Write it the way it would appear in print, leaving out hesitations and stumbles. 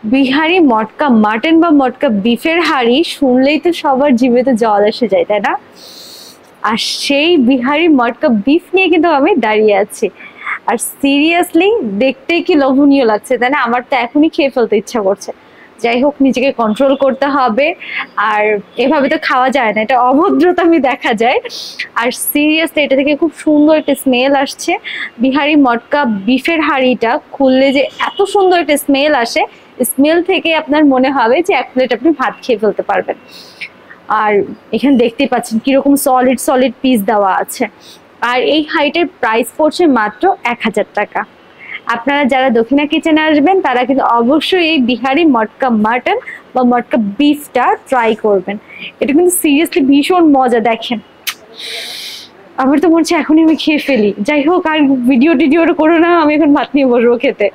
বিহারি মটকা mutton বা মটকা বিফের হাঁড়ি শুনলেই তো সবার জিভে তো জল এসে যায়, তাই না? আর সেই বিহারি মটকা বিফ নিয়ে কিন্তু আমি দাঁড়িয়ে আছি। আর সিরিয়াসলি দেখতেই কি লোভনীয় লাগছে, তাই না? আমার তো এখনই খেয়ে ফেলতে ইচ্ছা করছে। যাই হোক, নিজেকে কন্ট্রোল করতে হবে। আর এভাবে তো খাওয়া যায় না, এটা অভদ্রতামি দেখা যায়। আর সিরিয়াসলি এটা থেকে খুব সুন্দর একটা স্মেল আসছে। বিহারি মটকা বিফের হাঁড়িটা খুললে যে এত সুন্দর একটা স্মেল আসে, স্মেল থেকে আপনার মনে হবে যে এক প্লেট আপনি ভাত খেয়ে ফেলতে পারবেন। আর এখানে দেখতেই পাচ্ছেন কিরকম সলিড সলিড পিস দেওয়া আছে। আর এই হাইটের প্রাইস পড়ছে মাত্র 1000 টাকা। আপনারা যারা দক্ষিণা কিচেনে আসবেন তারা কিন্তু অবশ্যই এই বিহারি মটকা মাটন বা মটকা বিফটা ট্রাই করবেন। এটা কিন্তু সিরিয়াসলি ভীষণ মজা। দেখেন, আমার তো মনে হচ্ছে এখনই আমি খেয়ে ফেলি। যাই হোক, আর ভিডিও টিডিও করো না, আমি এখন ভাত নিয়ে বসবো খেতে।